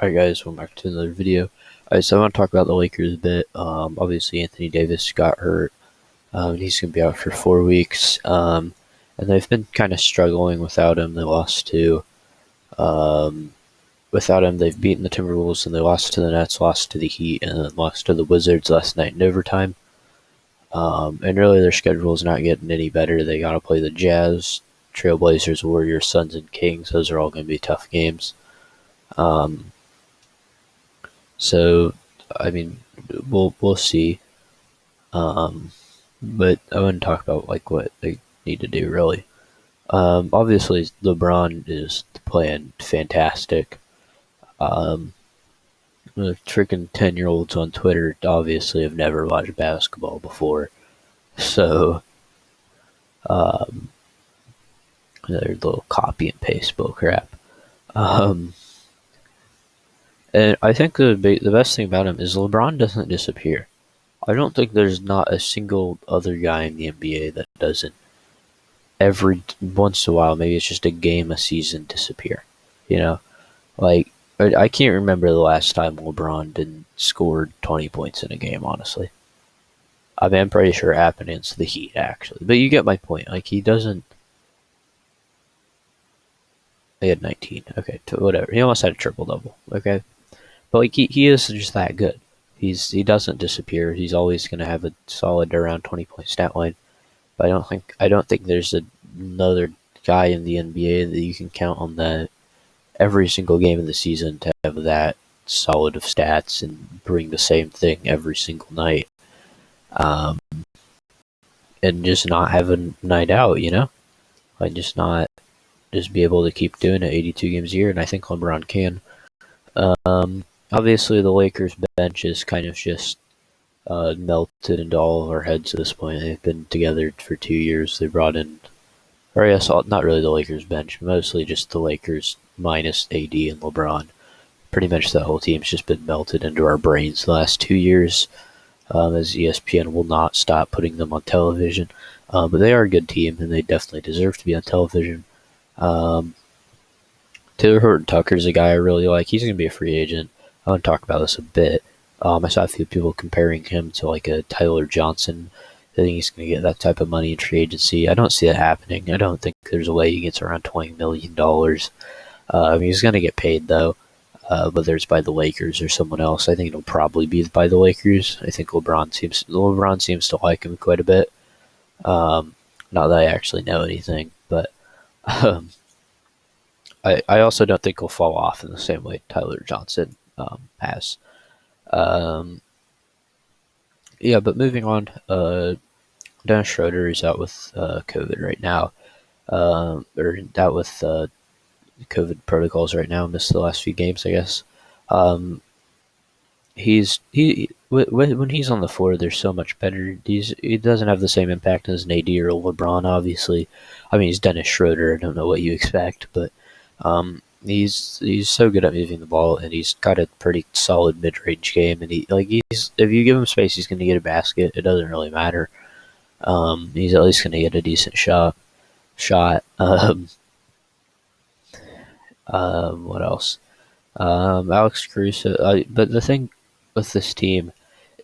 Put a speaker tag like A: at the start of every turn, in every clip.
A: Alright guys, welcome back to another video. Alright, so I want to talk about the Lakers a bit. Obviously Anthony Davis got hurt. He's going to be out for 4 weeks. And they've been kind of struggling without him. They lost to, without him, they've beaten the Timberwolves, and they lost to the Nets, lost to the Heat, and then lost to the Wizards last night in overtime. And really their schedule is not getting any better. They got to play the Jazz, Trailblazers, Warriors, Suns, and Kings. Those are all going to be tough games. So, I mean, we'll see. But I want to talk about like what they need to do really. Obviously LeBron is playing fantastic. The freaking 10-year-olds on Twitter obviously have never watched basketball before, so their little copy and paste bull crap. And I think the best thing about him is LeBron doesn't disappear. I don't think there's not a single other guy in the NBA that doesn't every once in a while, maybe it's just a game a season, disappear. You know, like I can't remember the last time LeBron didn't score 20 points in a game, honestly. I mean, I'm pretty sure it happened against the Heat, actually. But you get my point. Like, he doesn't... He had 19. Okay, whatever. He almost had a triple-double. Okay? But, like, he is just that good. He doesn't disappear. He's always going to have a solid around 20-point stat line. But I don't think there's another guy in the NBA that you can count on that every single game of the season to have that solid of stats and bring the same thing every single night. And just not have a night out, you know? Like, just be able to keep doing it 82 games a year, and I think LeBron can. Obviously, the Lakers bench is kind of just melted into all of our heads at this point. They've been together for 2 years. They brought in, or I guess not really the Lakers bench, mostly just the Lakers minus AD and LeBron. Pretty much the whole team's just been melted into our brains the last 2 years, as ESPN will not stop putting them on television. But they are a good team, and they definitely deserve to be on television. Taylor Horton Tucker's a guy I really like. He's going to be a free agent. I want to talk about this a bit. I saw a few people comparing him to like a Tyler Johnson. I think he's going to get that type of money in free agency. I don't see that happening. I don't think there's a way he gets around $20 million. He's going to get paid, though, whether it's by the Lakers or someone else. I think it'll probably be by the Lakers. I think LeBron seems to like him quite a bit. Not that I actually know anything, but I also don't think he'll fall off in the same way Tyler Johnson has. Yeah, but moving on, Dennis Schroeder is out with COVID right now, or out with COVID protocols right now. Missed the last few games, I guess. When he's on the floor, they're so much better. He doesn't have the same impact as an AD or LeBron, obviously. I mean, he's Dennis Schroeder. I don't know what you expect, but he's so good at moving the ball, and he's got a pretty solid mid-range game. And if you give him space, he's going to get a basket. It doesn't really matter. He's at least going to get a decent shot. What else? Alex Caruso. But the thing with this team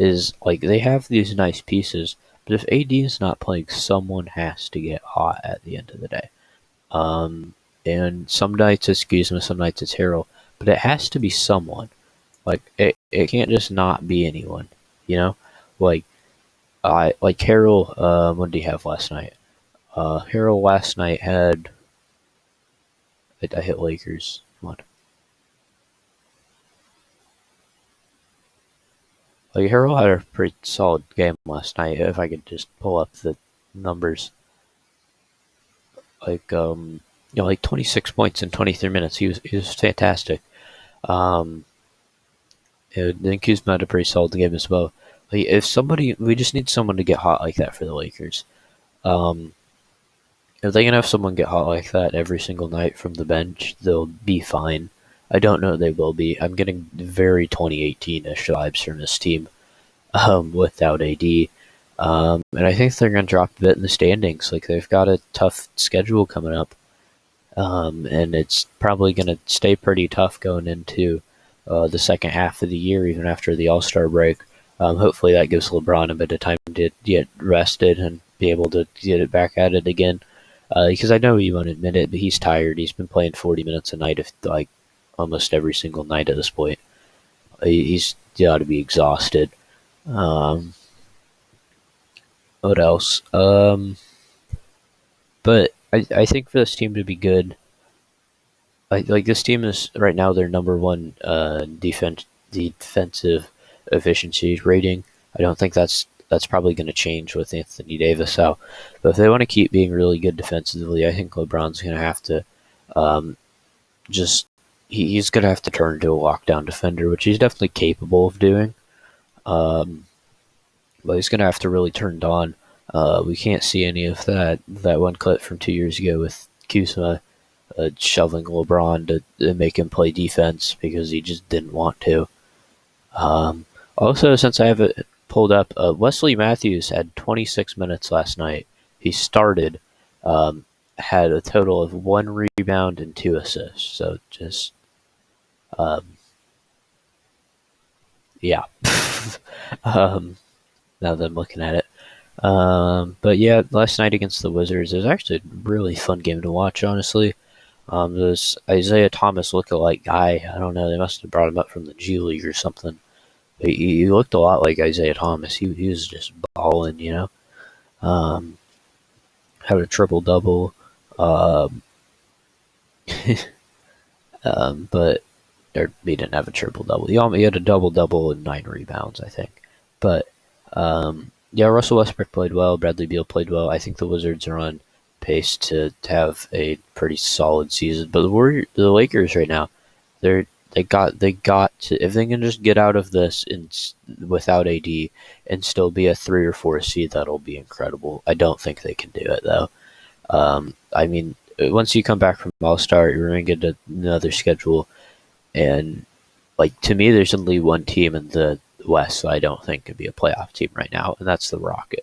A: is, like, they have these nice pieces, but if AD is not playing, someone has to get hot at the end of the day. And some nights it's Kuzma, some nights it's Harrell, but it has to be someone. Like, it can't just not be anyone, you know? Like Harrell, what did he have last night? Harrell last night had... I hit Lakers. Come on. Like, Harrell had a pretty solid game last night, if I could just pull up the numbers. Like, like 26 points in 23 minutes. He was fantastic. And then Kuzma had a pretty solid game as well. Like, we just need someone to get hot like that for the Lakers. If they can have someone get hot like that every single night from the bench, they'll be fine. I don't know they will be. I'm getting very 2018-ish vibes from this team without AD. And I think they're going to drop a bit in the standings. Like, they've got a tough schedule coming up. And it's probably going to stay pretty tough going into the second half of the year, even after the All-Star break. Hopefully that gives LeBron a bit of time to get rested and be able to get it back at it again. Because I know he won't admit it, but he's tired. He's been playing 40 minutes a night, if like almost every single night at this point. He's got to be exhausted. Um, what else? But I think for this team to be good, like this team is right now their number one defensive efficiency rating. I don't think that's probably going to change with Anthony Davis out. But if they want to keep being really good defensively, I think LeBron's going to have to um, just he's going to have to turn into a lockdown defender, which he's definitely capable of doing. Um, but he's going to have to really turn it on. We can't see any of that one clip from 2 years ago with Kuzma shoving LeBron to make him play defense because he just didn't want to. Also, since I have it pulled up, Wesley Matthews had 26 minutes last night. He started, had a total of 1 rebound and 2 assists. So just, yeah. Now that I'm looking at it. But yeah, last night against the Wizards, it was actually a really fun game to watch, honestly. This Isaiah Thomas lookalike guy, I don't know, they must have brought him up from the G League or something. He looked a lot like Isaiah Thomas. He was just balling, you know. Had a triple-double. But he didn't have a triple-double. He had a double-double and 9 rebounds, I think. But, yeah, Russell Westbrook played well. Bradley Beal played well. I think the Wizards are on pace to have a pretty solid season. But the Lakers right now, they got to, if they can just get out of this without AD and still be a 3 or 4 seed, that'll be incredible. I don't think they can do it though. I mean, once you come back from All-Star, you're going to get another schedule, and like to me, there's only one team in the West I don't think could be a playoff team right now, and that's the Rockets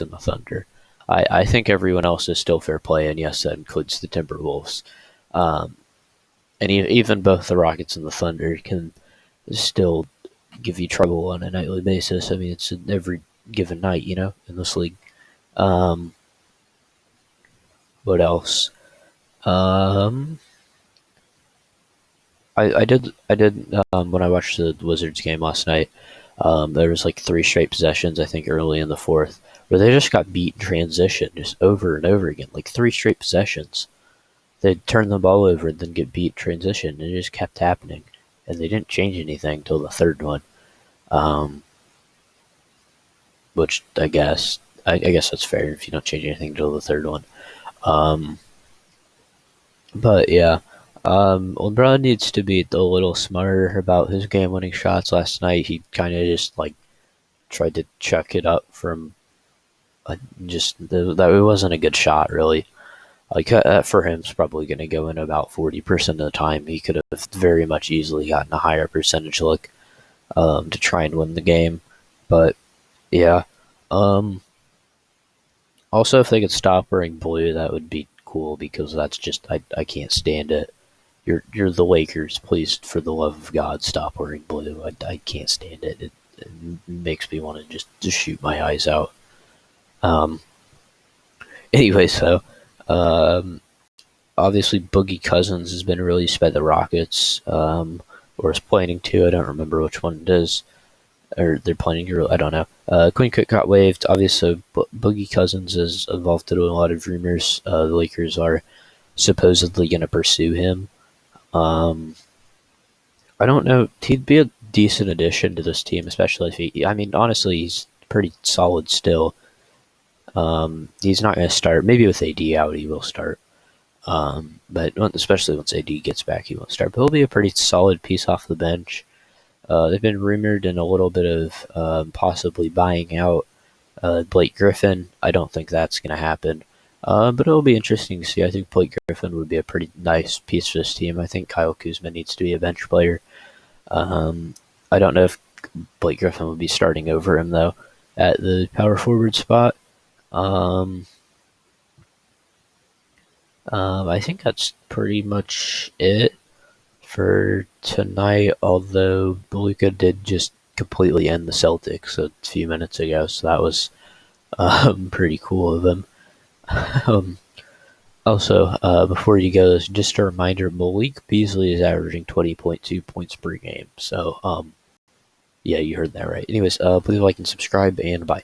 A: and the Thunder. I think everyone else is still fair play, and yes, that includes the Timberwolves. And even both the Rockets and the Thunder can still give you trouble on a nightly basis. I mean, it's every given night, you know, in this league. What else? I did when I watched the Wizards game last night. There was like 3 straight possessions, I think, early in the fourth, where they just got beat in transition just over and over again, like 3 straight possessions. They'd turn the ball over and then get beat in transition, and it just kept happening. And they didn't change anything till the third one, which I guess that's fair if you don't change anything till the third one. But yeah, LeBron needs to be a little smarter about his game-winning shots. Last night, he kind of just like tried to chuck it up from that. It wasn't a good shot, really. Like for him, it's probably going to go in about 40% of the time. He could have very much easily gotten a higher percentage look to try and win the game. But yeah, also if they could stop wearing blue, that would be cool, because that's just I can't stand it. You're the Lakers. Please, for the love of God, stop wearing blue. I can't stand it. It makes me want to just shoot my eyes out. Anyway, so obviously Boogie Cousins has been released by the Rockets, or is planning to. I don't remember which one it is, or they're planning to. I don't know. Quinn Cook got waived. Obviously, Boogie Cousins is involved in a lot of rumors. The Lakers are supposedly going to pursue him. I don't know. He'd be a decent addition to this team, especially if I mean, honestly, he's pretty solid still. He's not going to start. Maybe with AD out, he will start. But especially once AD gets back, he won't start. But he'll be a pretty solid piece off the bench. They've been rumored in a little bit of possibly buying out Blake Griffin. I don't think that's going to happen. But it'll be interesting to see. I think Blake Griffin would be a pretty nice piece for this team. I think Kyle Kuzma needs to be a bench player. I don't know if Blake Griffin would be starting over him, though, at the power forward spot. I think that's pretty much it for tonight, although Luka did just completely end the Celtics a few minutes ago, so that was pretty cool of him. Um, Also, before you go, just a reminder, Malik Beasley is averaging 20.2 points per game. So, yeah, you heard that right. Anyways, please like and subscribe, and bye.